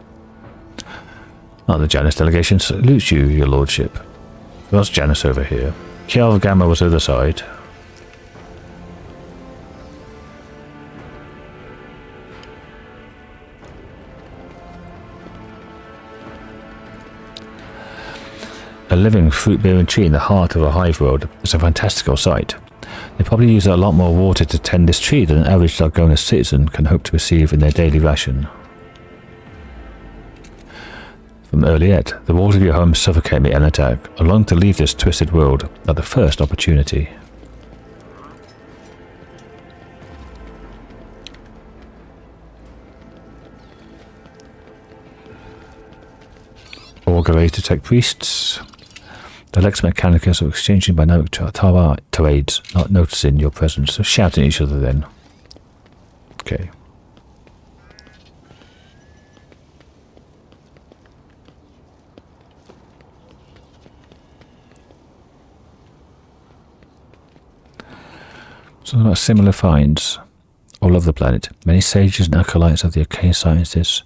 Oh, the Janus delegation salutes you, your lordship. That's Janus over here. Kiava Gamma was the other side. A living fruit-bearing tree in the heart of a hive world is a fantastical sight. They probably use a lot more water to tend this tree than an average Dargonus citizen can hope to receive in their daily ration. From Earliet, the walls of your home suffocate me and attack. I long to leave this twisted world at the first opportunity. Augury to tech priests. The Lex Mechanicus are exchanging dynamic trades, not noticing your presence, so shouting at each other then. Okay. Something about similar finds all over the planet. Many sages and acolytes of the arcane sciences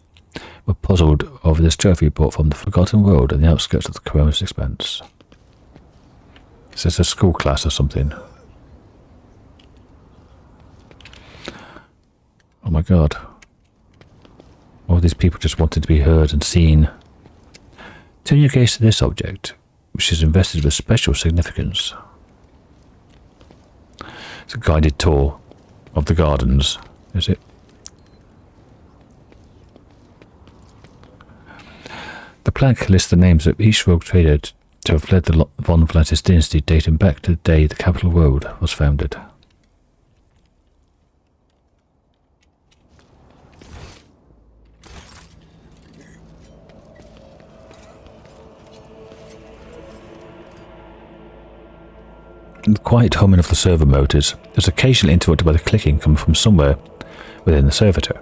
were puzzled over this trophy brought from the Forgotten World on the outskirts of the Koronus Expanse. Is this a school class or something? Oh my god. All these people just wanted to be heard and seen. Turn your gaze to this object, which is invested with special significance. It's a guided tour of the gardens, is it? The plaque lists the names of each rogue trader to have led the von Vlantis dynasty dating back to the day the capital world was founded. The quiet humming of the servo motors is occasionally interrupted by the clicking coming from somewhere within the servitor.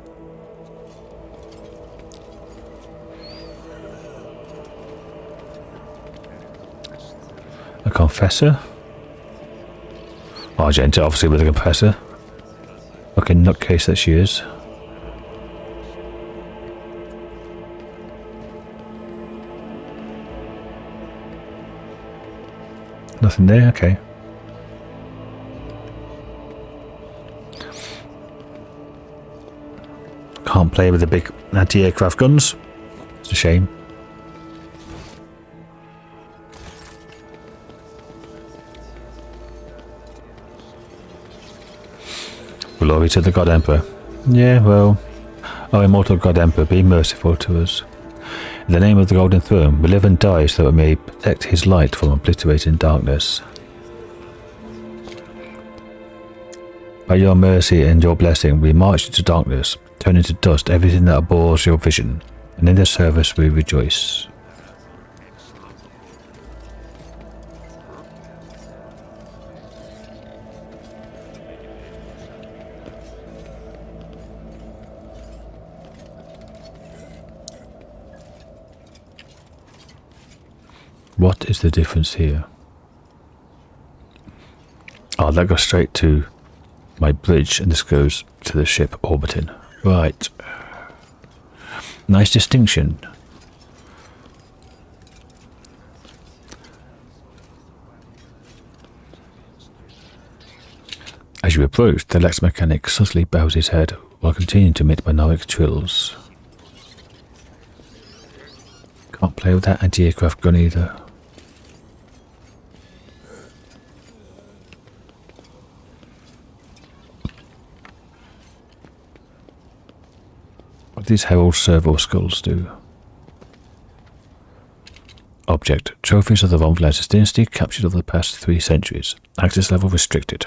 A confessor? Argenta, obviously with a confessor. Fucking nutcase that she is. Nothing there? Okay. Can't play with the big anti-aircraft guns. It's a shame. Glory to the God Emperor. Yeah, well, our immortal God Emperor, be merciful to us. In the name of the Golden Throne, we live and die so that we may protect his light from obliterating darkness. By your mercy and your blessing, we march into darkness, turning to dust everything that abhors your vision, and in their service we rejoice. What is the difference here? Oh, that goes straight to my bridge, and this goes to the ship orbiting. Right. Nice distinction. As you approach, the Lex mechanic subtly bows his head while continuing to emit monoric trills. Can't play with that anti-aircraft gun either. What do these Herald servo skulls do? Object. Trophies of the von Vlantis dynasty captured over the past 3 centuries. Access level restricted.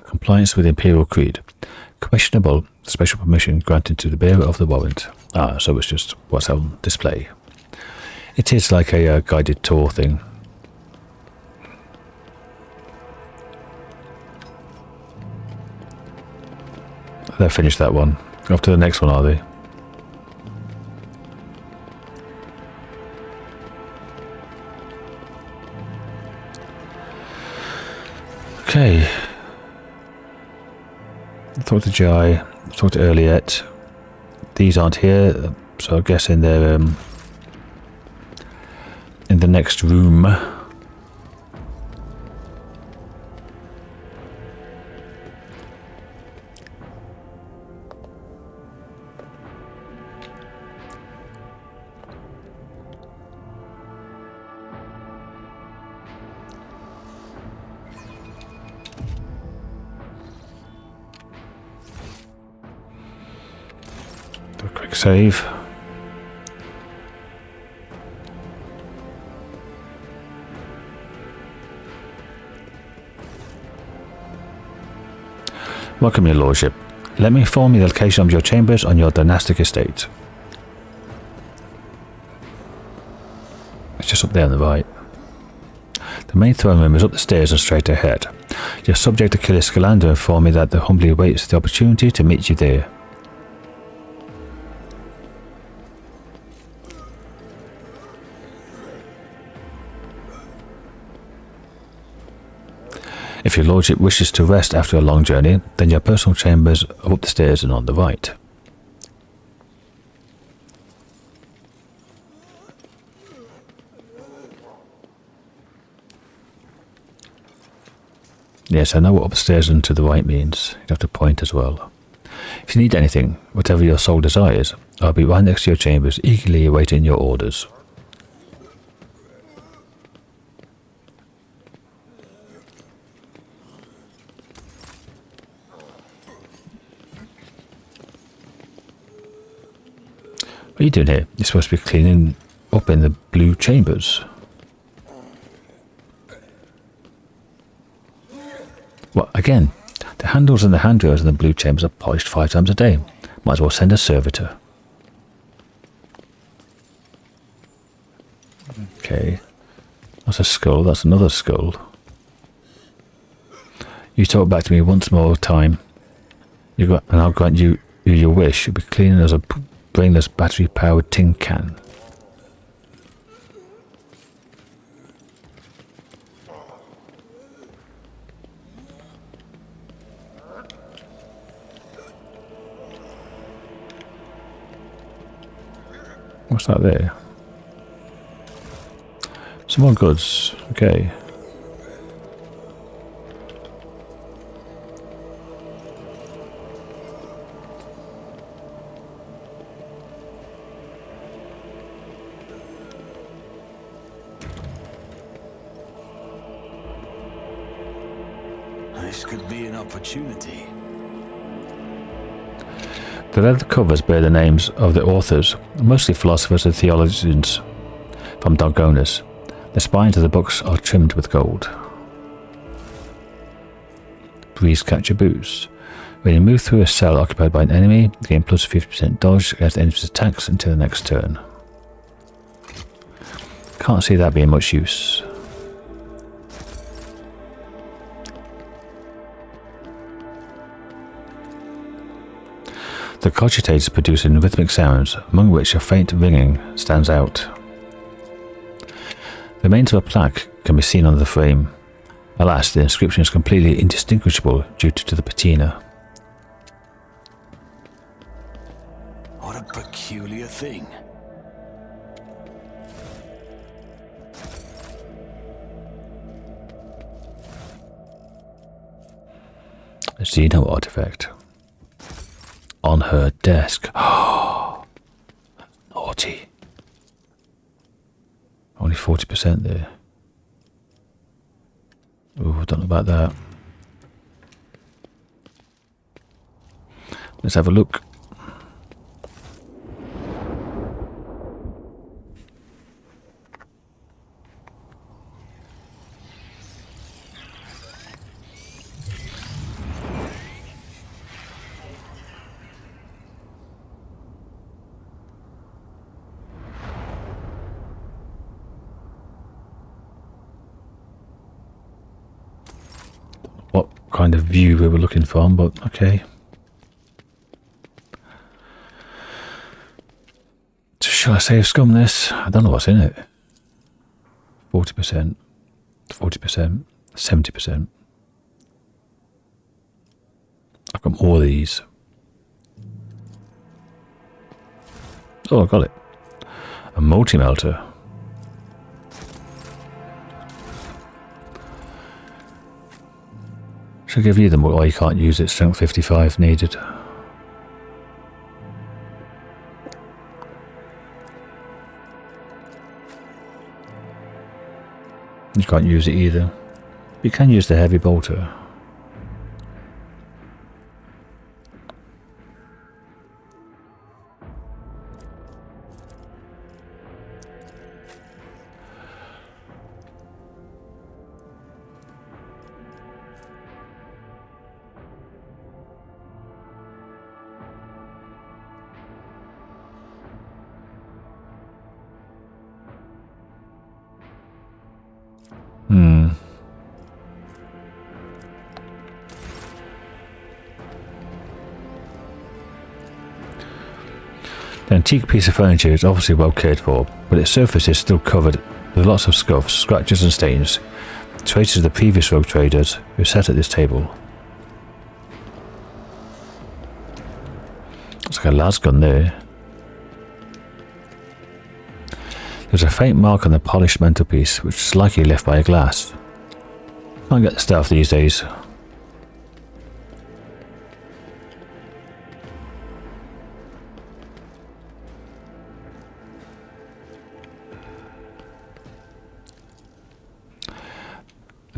Compliance with Imperial Creed. Questionable special permission granted to the bearer of the warrant. Ah, so it's just what's on display. It is like a guided tour thing. They've finished that one. Off to the next one, are they? Okay. Talk to Jai, talk to Earliet. These aren't here, so I'm guessing they're in the next room. Do a quick save. Welcome, your lordship. Let me inform you the location of your chambers on your dynastic estate. It's just up there on the right. The main throne room is up the stairs and straight ahead. Your subject Achilles Scalander informed me that they humbly awaits the opportunity to meet you there. If your lordship wishes to rest after a long journey, then your personal chambers are up the stairs and on the right. Yes, I know what upstairs and to the right means. You'd have to point as well. If you need anything, whatever your soul desires, I'll be right next to your chambers, eagerly awaiting your orders. What are you doing here? You're supposed to be cleaning up in the blue chambers. Well, again, the handles and the handrails in the blue chambers are polished 5 times a day. Might as well send a servitor. Okay. That's a skull. That's another skull. You talk back to me once more time. And I'll grant you your wish. You'll be clean as a brainless battery-powered tin can. What's that there? Some more goods. Okay. This could be an opportunity. The leather covers bear the names of the authors, mostly philosophers and theologians from Dargonus. The spines of the books are trimmed with gold. Breeze catcher boost. When you move through a cell occupied by an enemy, gain plus 50% dodge against enemy's attacks until the next turn. Can't see that being much use. The cogitators produce rhythmic sounds, among which a faint ringing stands out. The remains of a plaque can be seen on the frame. Alas, the inscription is completely indistinguishable due to the patina. What a peculiar thing. A Xeno artifact. On her desk. Oh, naughty. Only 40% there. Ooh, I don't know about that. Let's have a look. What kind of view we were looking for, but okay. So shall I save scum this? I don't know what's in it. 40%, 40%, 70%. I've got all these. Oh, I got it. A multi-melter. Should give you them, or you can't use it. Strength 55 needed. You can't use it either. You can use the heavy bolter. The antique piece of furniture is obviously well cared for, but its surface is still covered with lots of scuffs, scratches and stains, traces of the previous rogue traders who sat at this table. Looks like a las gun there. There's a faint mark on the polished mantelpiece, which is likely left by a glass. Can't get the stuff these days.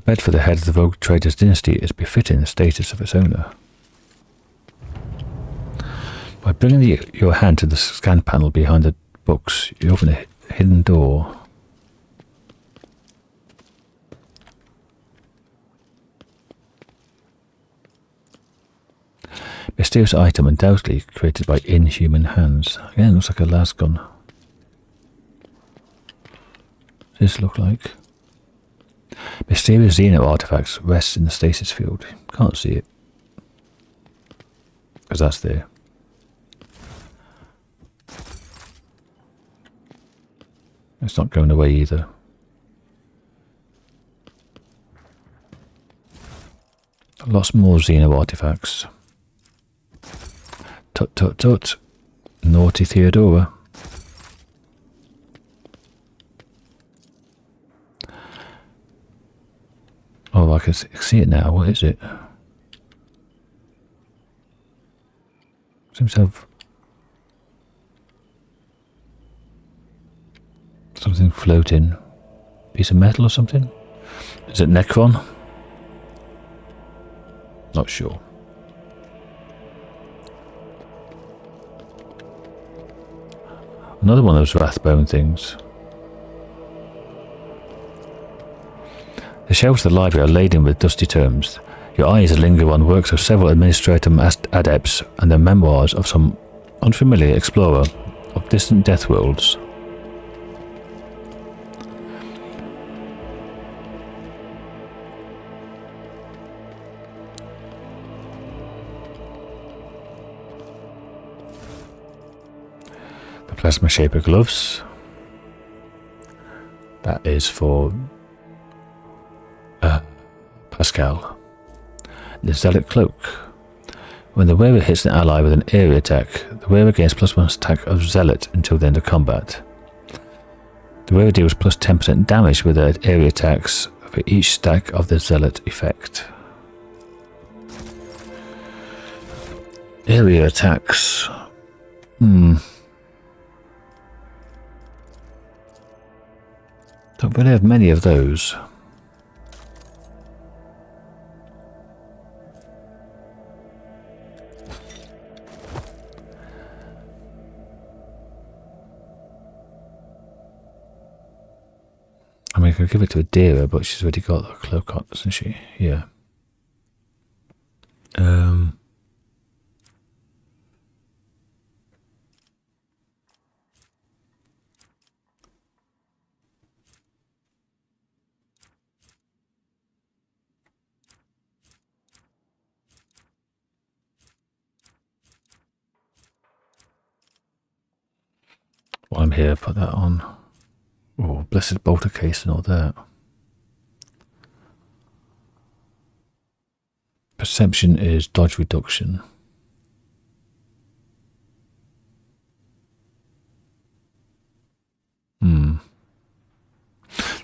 bed for the head of the rogue trader's dynasty is befitting the status of its owner. By bringing your hand to the scan panel behind the books, you open a hidden door. Mysterious item undoubtedly created by inhuman hands. Again, looks like a las gun. What does this look like? Mysterious Xeno artifacts rests in the stasis field. Can't see it. Because that's there. It's not going away either. Lots more Xeno artifacts. Tut tut tut. Naughty Theodora. Oh, I can see it now. What is it? Seems to have something floating. Piece of metal or something? Is it Necron? Not sure. Another one of those Wrathbone things. The shelves of the library are laden with dusty tomes. Your eyes linger on works of several administratum adepts and the memoirs of some unfamiliar explorer of distant death worlds. The plasma shaper gloves. That is for Pascal. The Zealot cloak. When the wearer hits an ally with an area attack, the wearer gains +1 attack of Zealot until the end of combat. The wearer deals plus 10% damage with their area attacks for each stack of the Zealot effect. Area attacks. Don't really have many of those. I mean, I could give it to Adira, but she's already got the cloak on, hasn't she? Yeah. While I'm here, put that on. Oh, blessed bolter case and all that. Perception is dodge reduction.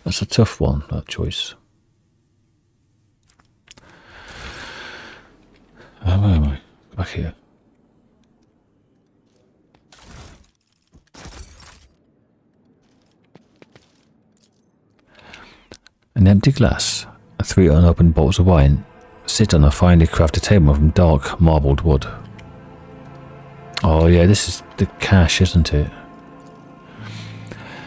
That's a tough one, that choice. Where am I? Back here. An empty glass and 3 unopened bottles of wine sit on a finely crafted table from dark marbled wood. Oh yeah, this is the cache, isn't it?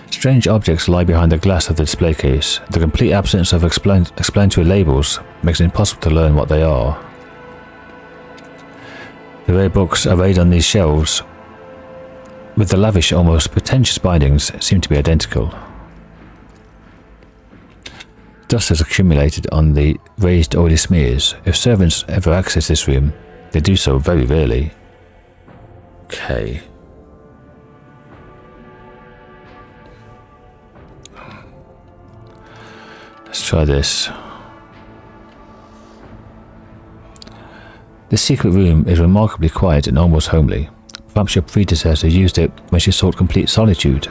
Strange objects lie behind the glass of the display case. The complete absence of explanatory labels makes it impossible to learn what they are. The rare books arrayed on these shelves, with the lavish, almost pretentious bindings, seem to be identical. Dust has accumulated on the raised oily smears. If servants ever access this room, they do so very rarely. Okay. Let's try this. This secret room is remarkably quiet and almost homely. Perhaps your predecessor used it when she sought complete solitude.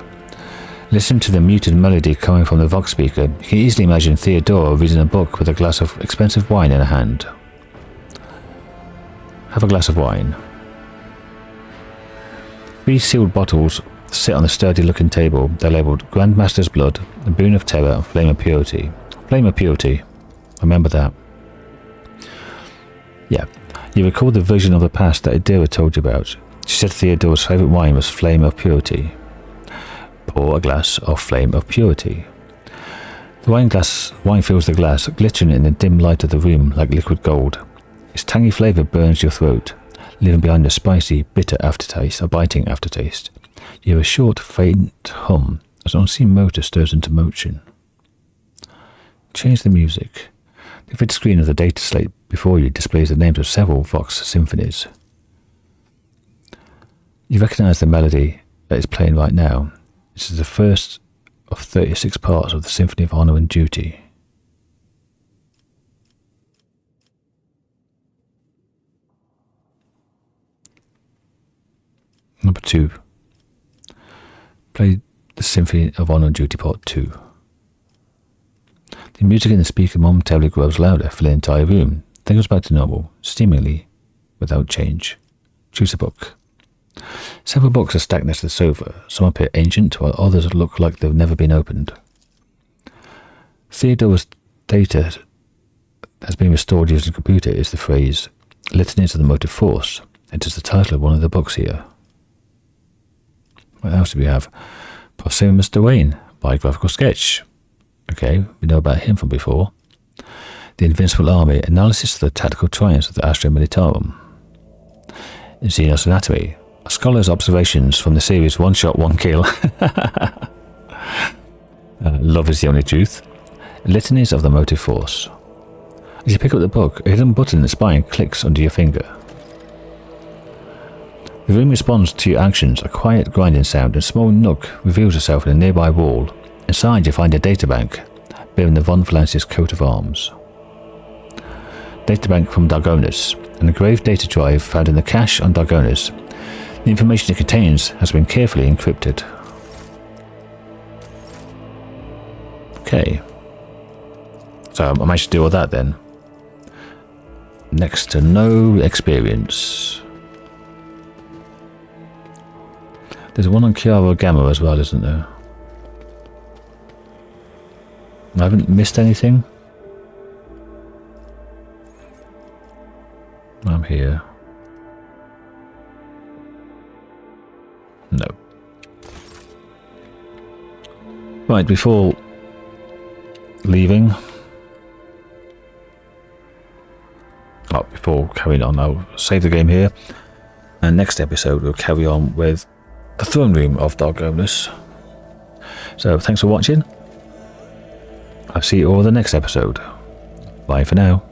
Listen to the muted melody coming from the Vox speaker. You can easily imagine Theodora reading a book with a glass of expensive wine in her hand. Have a glass of wine. 3 sealed bottles sit on a sturdy-looking table. They're labelled Grandmaster's Blood, the Boon of Terror, and Flame of Purity. Flame of Purity. Remember that. Yeah. You recall the version of the past that Theodora told you about. She said Theodora's favourite wine was Flame of Purity. Pour a glass of Flame of Purity. The wine fills the glass, glittering in the dim light of the room like liquid gold. Its tangy flavour burns your throat, leaving behind a spicy, bitter aftertaste, a biting aftertaste. You hear a short, faint hum as an unseen motor stirs into motion. Change the music. The vid screen of the data slate before you displays the names of several Vox symphonies. You recognise the melody that is playing right now. This is the first of 36 parts of the Symphony of Honour and Duty. Number 2. Play the Symphony of Honour and Duty Part 2. The music in the speaker momentarily grows louder, filling the entire room. Then goes back to normal, seemingly without change. Choose a book. Several books are stacked next to the sofa. Some appear ancient, while others look like they've never been opened. Theodora's data has been restored using a computer is the phrase Litanies of the Motive Force. It is the title of one of the books here. What else do we have? Posthumous Dwayne, biographical sketch. Okay, we know about him from before. The Invincible Army, analysis of the tactical triumphs of the Astra Militarum. Xenos Anatomy, a scholar's observations from the series One Shot, One Kill. Love is the Only Truth. Litanies of the Motive Force. As you pick up the book, a hidden button in the spine clicks under your finger. The room responds to your actions, a quiet grinding sound, and a small nook reveals itself in a nearby wall. Inside you find a databank, bearing the Von Valance's coat of arms. Databank from Dargonus, an engraved data drive found in the cache on Dargonus. The information it contains has been carefully encrypted. Okay. So I managed to do all that then. Next to no experience. There's one on Chiara Gamma as well, isn't there? I haven't missed anything. I'm here. No. Right, before leaving, before carrying on, I'll save the game here, and next episode we'll carry on with the throne room of Dargonus. So thanks for watching. I'll see you all in the next episode. Bye for now.